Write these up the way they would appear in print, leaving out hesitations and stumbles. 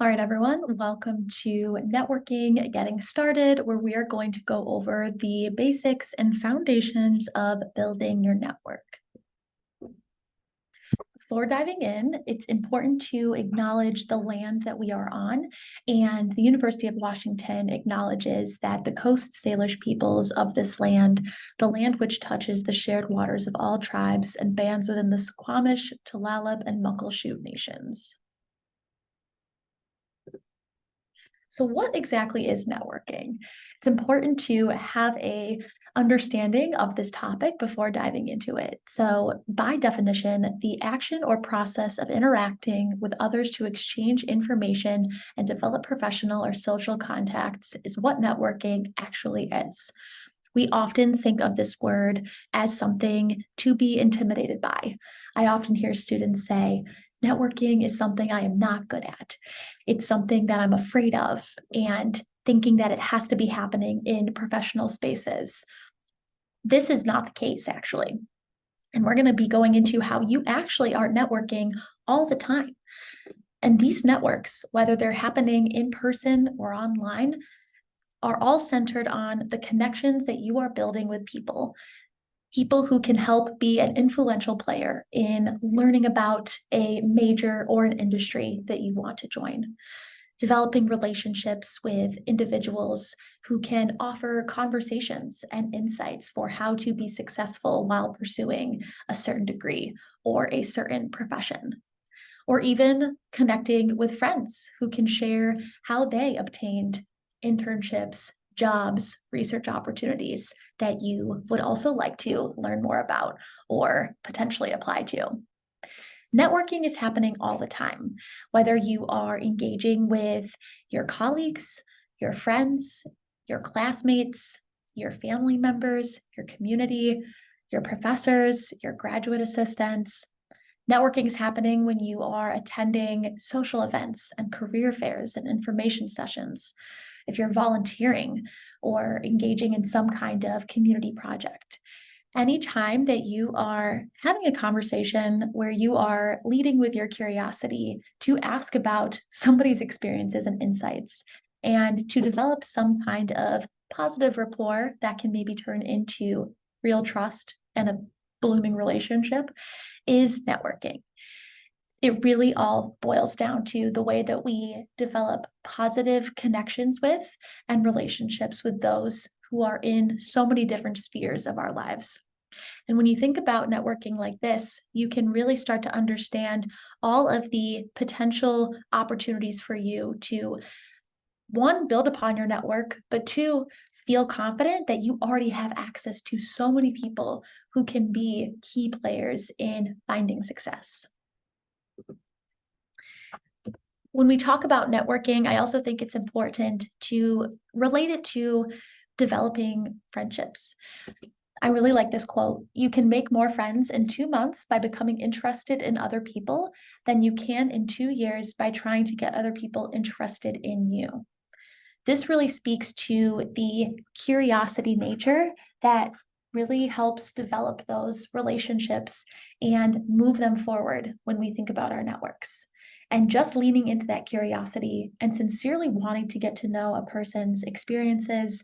All right, everyone, welcome to Networking Getting Started, where we are going to go over the basics and foundations of building your network. Before diving in, it's important to acknowledge the land that we are on, and the University of Washington acknowledges that the Coast Salish peoples of this land, the land which touches the shared waters of all tribes and bands within the Squamish, Tulalip, and Muckleshoot nations. So what exactly is networking? It's important to have a understanding of this topic before diving into it. So by definition, the action or process of interacting with others to exchange information and develop professional or social contacts is what networking actually is. We often think of this word as something to be intimidated by. I often hear students say, networking is something I am not good at. It's something that I'm afraid of, and thinking that it has to be happening in professional spaces. This is not the case, actually. And we're going to be going into how you actually are networking all the time. And these networks, whether they're happening in person or online, are all centered on the connections that you are building with people who can help be an influential player in learning about a major or an industry that you want to join. Developing relationships with individuals who can offer conversations and insights for how to be successful while pursuing a certain degree or a certain profession. Or even connecting with friends who can share how they obtained internships, jobs, research opportunities that you would also like to learn more about or potentially apply to. Networking is happening all the time, whether you are engaging with your colleagues, your friends, your classmates, your family members, your community, your professors, your graduate assistants. Networking is happening when you are attending social events and career fairs and information sessions, if you're volunteering or engaging in some kind of community project. Anytime that you are having a conversation where you are leading with your curiosity to ask about somebody's experiences and insights, and to develop some kind of positive rapport that can maybe turn into real trust and a blooming relationship, is networking. It really all boils down to the way that we develop positive connections with and relationships with those who are in so many different spheres of our lives. And when you think about networking like this, you can really start to understand all of the potential opportunities for you to, one, build upon your network, but two, feel confident that you already have access to so many people who can be key players in finding success. When we talk about networking, I also think it's important to relate it to developing friendships. I really like this quote. You can make more friends in 2 months by becoming interested in other people than you can in 2 years by trying to get other people interested in you. This really speaks to the curiosity nature that really helps develop those relationships and move them forward when we think about our networks. And just leaning into that curiosity and sincerely wanting to get to know a person's experiences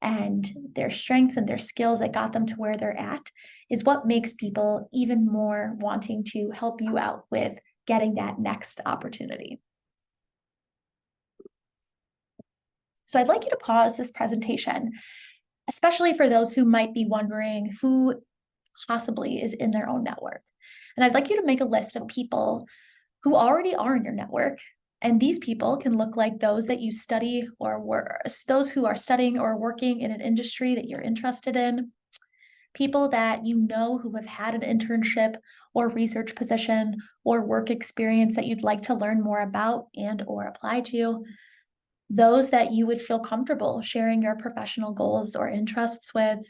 and their strengths and their skills that got them to where they're at is what makes people even more wanting to help you out with getting that next opportunity. So I'd like you to pause this presentation, especially for those who might be wondering who possibly is in their own network. And I'd like you to make a list of people who already are in your network. And these people can look like those that you study or those who are studying or working in an industry that you're interested in, people that you know who have had an internship or research position or work experience that you'd like to learn more about and or apply to, those that you would feel comfortable sharing your professional goals or interests with,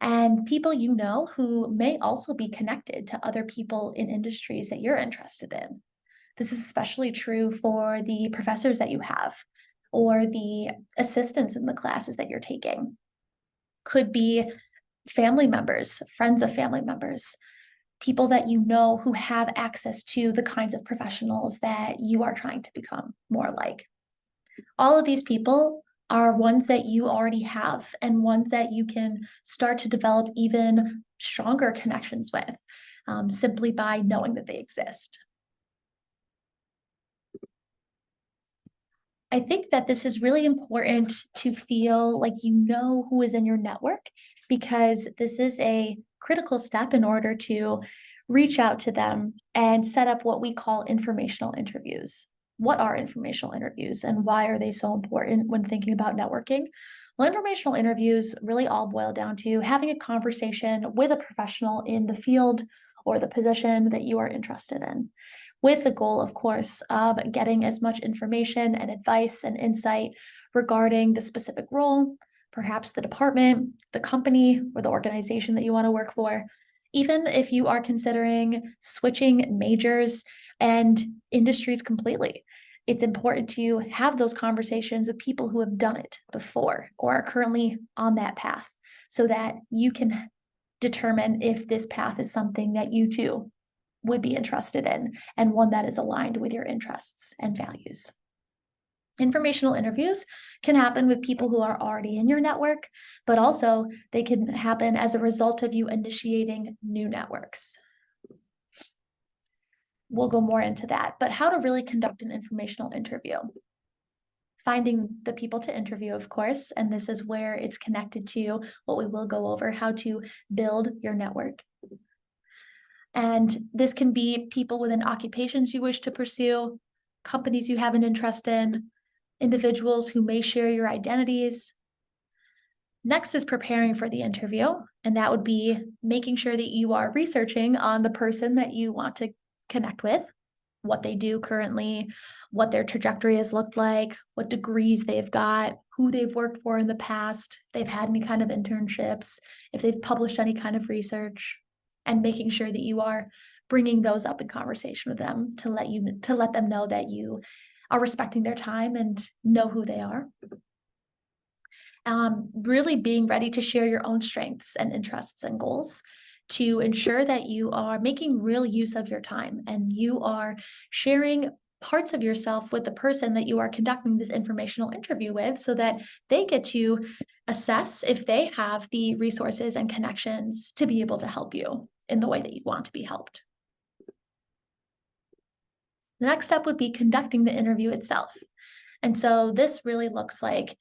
and people you know who may also be connected to other people in industries that you're interested in. This is especially true for the professors that you have or the assistants in the classes that you're taking. Could be family members, friends of family members, people that you know who have access to the kinds of professionals that you are trying to become more like. All of these people are ones that you already have and ones that you can start to develop even stronger connections with, simply by knowing that they exist. I think that this is really important to feel like you know who is in your network, because this is a critical step in order to reach out to them and set up what we call informational interviews. What are informational interviews and why are they so important when thinking about networking? Well, informational interviews really all boil down to having a conversation with a professional in the field or the position that you are interested in, with the goal, of course, of getting as much information and advice and insight regarding the specific role, perhaps the department, the company, or the organization that you want to work for. Even if you are considering switching majors and industries completely, it's important to have those conversations with people who have done it before or are currently on that path, so that you can determine if this path is something that you too would be interested in, and one that is aligned with your interests and values. Informational interviews can happen with people who are already in your network, but also they can happen as a result of you initiating new networks. We'll go more into that, but how to really conduct an informational interview. Finding the people to interview, of course, and this is where it's connected to what we will go over, how to build your network. And this can be people within occupations you wish to pursue, companies you have an interest in, individuals who may share your identities. Next is preparing for the interview, and that would be making sure that you are researching on the person that you want to connect with, what they do currently, what their trajectory has looked like, what degrees they've got, who they've worked for in the past, if they've had any kind of internships, if they've published any kind of research, and making sure that you are bringing those up in conversation with them to let them know that you are respecting their time and know who they are. Really being ready to share your own strengths and interests and goals to ensure that you are making real use of your time and you are sharing parts of yourself with the person that you are conducting this informational interview with, so that they get to assess if they have the resources and connections to be able to help you in the way that you want to be helped. The next step would be conducting the interview itself. And so this really looks like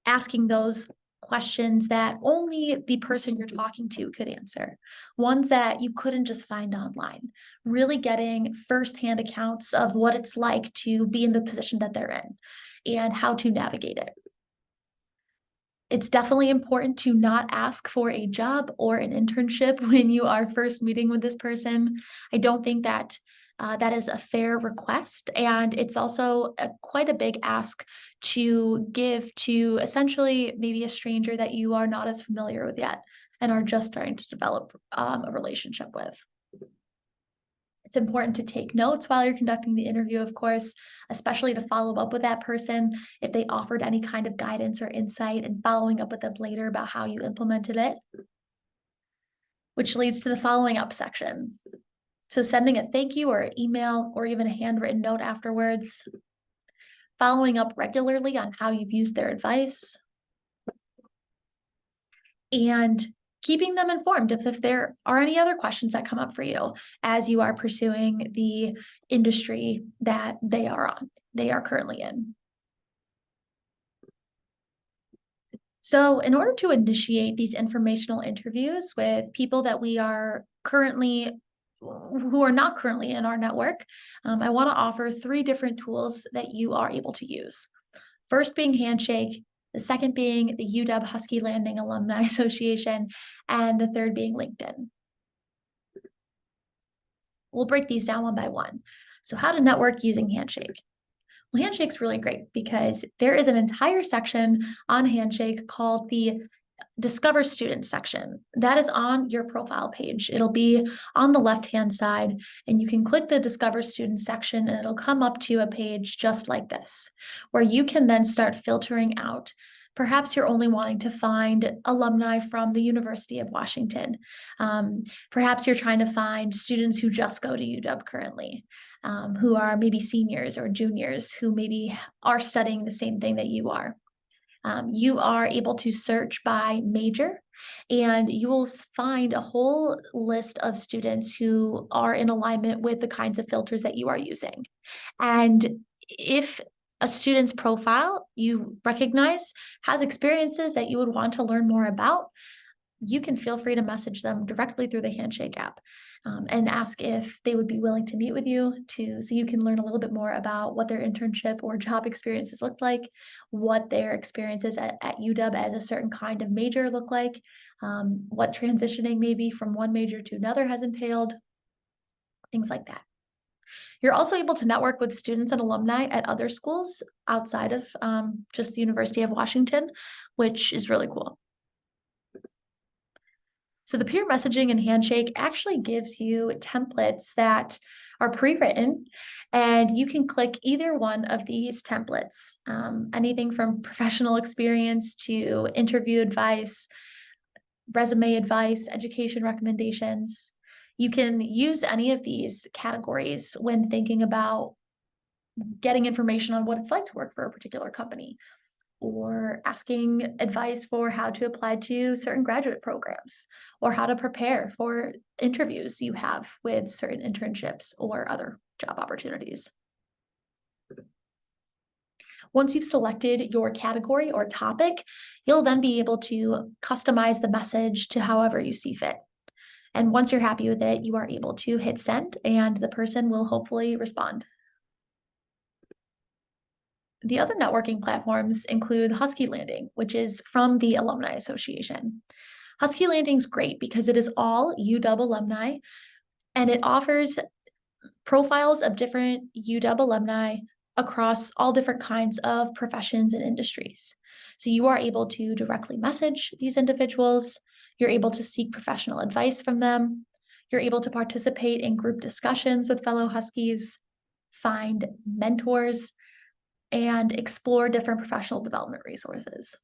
asking those questions that only the person you're talking to could answer, ones that you couldn't just find online, really getting firsthand accounts of what it's like to be in the position that they're in and how to navigate it. It's definitely important to not ask for a job or an internship when you are first meeting with this person. I don't think that that is a fair request, and it's also quite a big ask to give to essentially maybe a stranger that you are not as familiar with yet and are just starting to develop a relationship with. It's important to take notes while you're conducting the interview, of course, especially to follow up with that person if they offered any kind of guidance or insight, and following up with them later about how you implemented it, which leads to the following up section. So sending a thank you or email or even a handwritten note afterwards, following up regularly on how you've used their advice, and keeping them informed if there are any other questions that come up for you as you are pursuing the industry that they are currently in. So in order to initiate these informational interviews with people that we are who are not currently in our network, I want to offer 3 different tools that you are able to use. First being Handshake, the second being the UW Husky Landing Alumni Association, and the third being LinkedIn. We'll break these down one by one. So how to network using Handshake. Well, Handshake's really great because there is an entire section on Handshake called the Discover Students section. That is on your profile page. It'll be on the left-hand side, and you can click the Discover Students section, and it'll come up to a page just like this, where you can then start filtering out Perhaps you're only wanting to find alumni from the University of Washington. Perhaps you're trying to find students who just go to UW currently, who are maybe seniors or juniors who maybe are studying the same thing that you are. You are able to search by major, and you will find a whole list of students who are in alignment with the kinds of filters that you are using. And if a student's profile you recognize has experiences that you would want to learn more about, you can feel free to message them directly through the Handshake app, and ask if they would be willing to meet with you so you can learn a little bit more about what their internship or job experiences look like, what their experiences at UW as a certain kind of major look like, what transitioning maybe from one major to another has entailed, things like that. You're also able to network with students and alumni at other schools outside of just the University of Washington, which is really cool. So the peer messaging and Handshake actually gives you templates that are pre-written, and you can click either one of these templates, anything from professional experience to interview advice, resume advice, education recommendations. You can use any of these categories when thinking about getting information on what it's like to work for a particular company, or asking advice for how to apply to certain graduate programs, or how to prepare for interviews you have with certain internships or other job opportunities. Once you've selected your category or topic, you'll then be able to customize the message to however you see fit. And once you're happy with it, you are able to hit send, and the person will hopefully respond. The other networking platforms include Husky Landing, which is from the Alumni Association. Husky Landing is great because it is all UW alumni, and it offers profiles of different UW alumni across all different kinds of professions and industries. So you are able to directly message these individuals. You're able to seek professional advice from them. You're able to participate in group discussions with fellow Huskies, find mentors, and explore different professional development resources.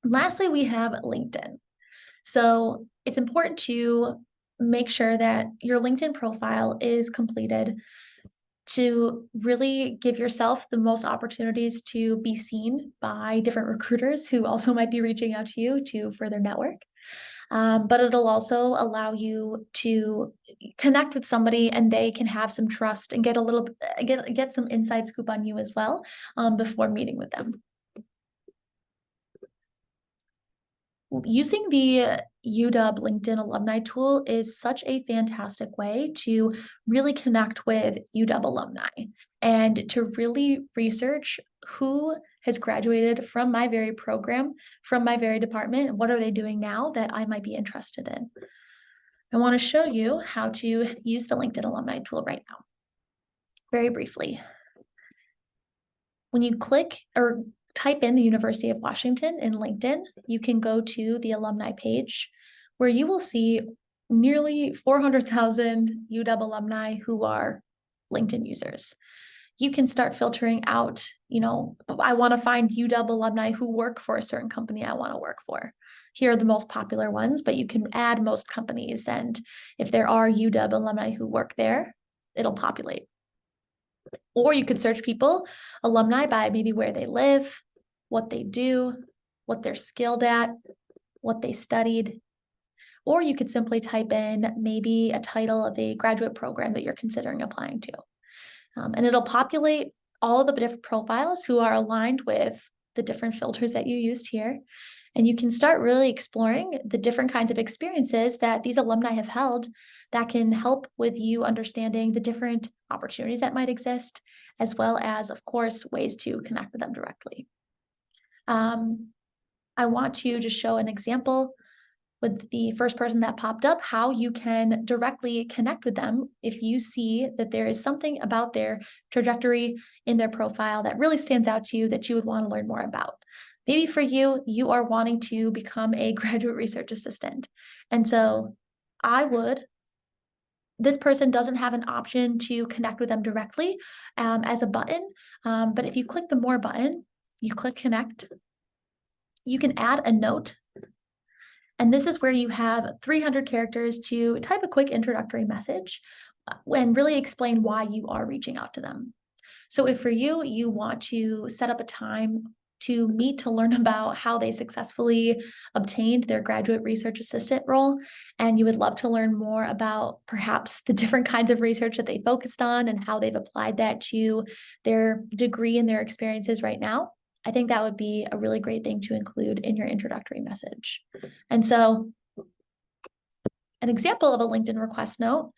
And lastly, we have LinkedIn. So it's important to make sure that your LinkedIn profile is completed to really give yourself the most opportunities to be seen by different recruiters who also might be reaching out to you to further network. But it'll also allow you to connect with somebody, and they can have some trust and get some inside scoop on you as well, before meeting with them. Using the UW LinkedIn alumni tool is such a fantastic way to really connect with UW alumni and to really research who has graduated from my very program, from my very department, and what are they doing now that I might be interested in. I want to show you how to use the LinkedIn alumni tool right now. Very briefly. When you click or type in the University of Washington in LinkedIn, you can go to the alumni page where you will see nearly 400,000 UW alumni who are LinkedIn users. You can start filtering out, I want to find UW alumni who work for a certain company I want to work for. Here are the most popular ones, but you can add most companies. And if there are UW alumni who work there, it'll populate. Or you could search people, alumni, by maybe where they live, what they do, what they're skilled at, what they studied. Or you could simply type in maybe a title of a graduate program that you're considering applying to. And it'll populate all of the different profiles who are aligned with the different filters that you used here. And you can start really exploring the different kinds of experiences that these alumni have held that can help with you understanding the different opportunities that might exist, as well as, of course, ways to connect with them directly. I want to just show an example with the first person that popped up, how you can directly connect with them if you see that there is something about their trajectory in their profile that really stands out to you that you would want to learn more about. Maybe for you, you are wanting to become a graduate research assistant. And so this person doesn't have an option to connect with them directly as a button, but if you click the More button, you click connect. You can add a note. And this is where you have 300 characters to type a quick introductory message and really explain why you are reaching out to them. So if for you, you want to set up a time to meet to learn about how they successfully obtained their graduate research assistant role, and you would love to learn more about perhaps the different kinds of research that they focused on and how they've applied that to their degree and their experiences right now, I think that would be a really great thing to include in your introductory message. And so an example of a LinkedIn request note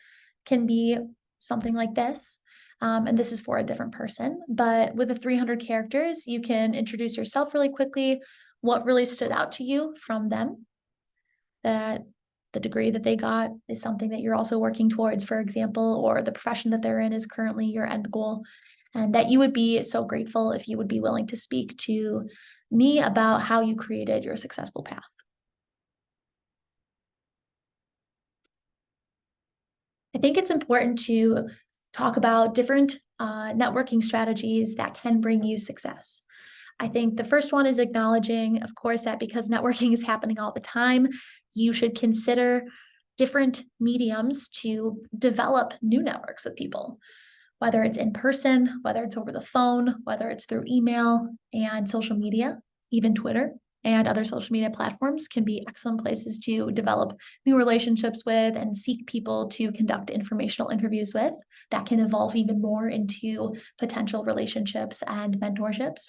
can be something like this. And this is for a different person, but with the 300 characters, you can introduce yourself really quickly, what really stood out to you from them, that the degree that they got is something that you're also working towards, for example, or the profession that they're in is currently your end goal, and that you would be so grateful if you would be willing to speak to me about how you created your successful path. I think it's important to talk about different networking strategies that can bring you success. I think the first one is acknowledging, of course, that because networking is happening all the time, you should consider different mediums to develop new networks with people, whether it's in person, whether it's over the phone, whether it's through email and social media, even Twitter and other social media platforms can be excellent places to develop new relationships with and seek people to conduct informational interviews with that can evolve even more into potential relationships and mentorships.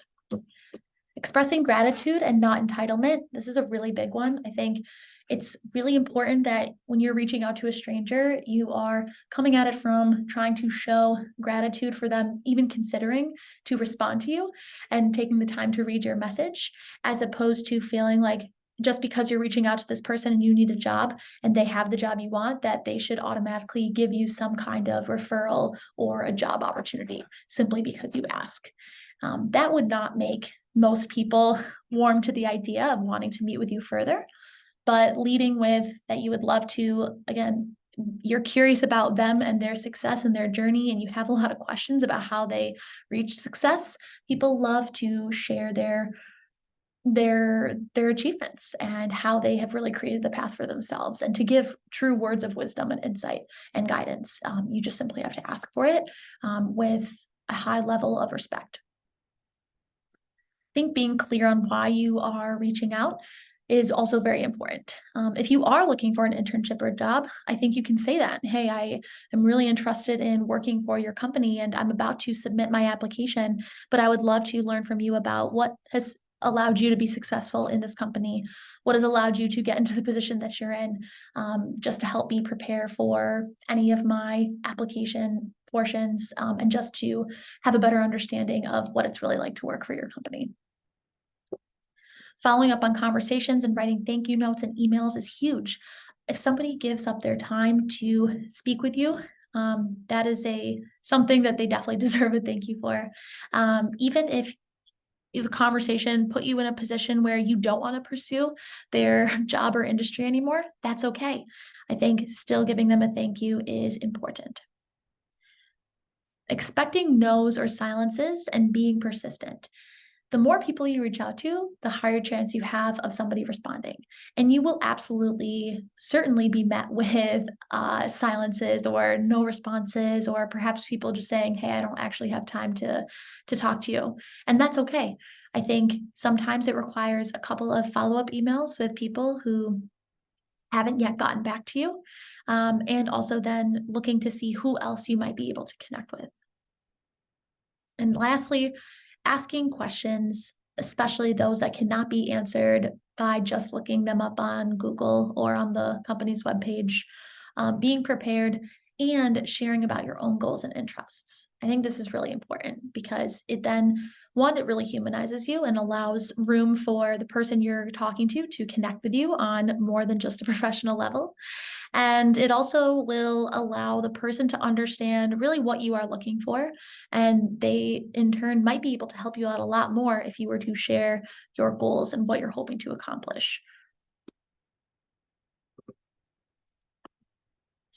Expressing gratitude and not entitlement. This is a really big one. I think it's really important that when you're reaching out to a stranger, you are coming at it from trying to show gratitude for them, even considering to respond to you and taking the time to read your message, as opposed to feeling like just because you're reaching out to this person and you need a job and they have the job you want, that they should automatically give you some kind of referral or a job opportunity simply because you ask. That would not make most people warm to the idea of wanting to meet with you further, but leading with that you would love to, again, you're curious about them and their success and their journey, and you have a lot of questions about how they reach success. People love to share their achievements and how they have really created the path for themselves, and to give true words of wisdom and insight and guidance. You just simply have to ask for it with a high level of respect. I think being clear on why you are reaching out is also very important. If you are looking for an internship or a job, I think you can say that. Hey, I am really interested in working for your company and I'm about to submit my application, but I would love to learn from you about what has allowed you to be successful in this company, what has allowed you to get into the position that you're in, just to help me prepare for any of my application portions, and just to have a better understanding of what it's really like to work for your company. Following up on conversations and writing thank you notes and emails is huge. If somebody gives up their time to speak with you, that is something that they definitely deserve a thank you for. Even if the conversation put you in a position where you don't want to pursue their job or industry anymore, that's okay. I think still giving them a thank you is important. Expecting no's or silences and being persistent. The more people you reach out to, the higher chance you have of somebody responding. And you will absolutely, certainly be met with silences or no responses, or perhaps people just saying, hey, I don't actually have time to talk to you. And that's okay. I think sometimes it requires a couple of follow-up emails with people who haven't yet gotten back to you. And also then looking to see who else you might be able to connect with. And lastly, asking questions, especially those that cannot be answered by just looking them up on Google or on the company's webpage, being prepared and sharing about your own goals and interests. I think this is really important because it really humanizes you and allows room for the person you're talking to connect with you on more than just a professional level. And it also will allow the person to understand really what you are looking for. And they, in turn, might be able to help you out a lot more if you were to share your goals and what you're hoping to accomplish.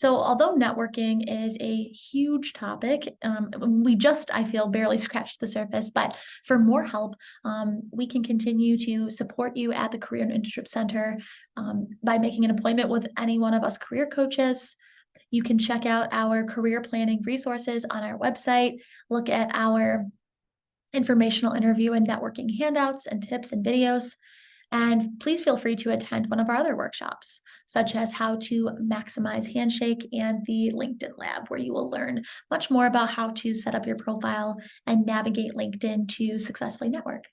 So, although networking is a huge topic, I feel, barely scratched the surface. But for more help, we can continue to support you at the Career and Internship Center by making an appointment with any one of us career coaches. You can check out our career planning resources on our website, look at our informational interview and networking handouts and tips and videos. And please feel free to attend one of our other workshops, such as how to maximize Handshake and the LinkedIn Lab, where you will learn much more about how to set up your profile and navigate LinkedIn to successfully network.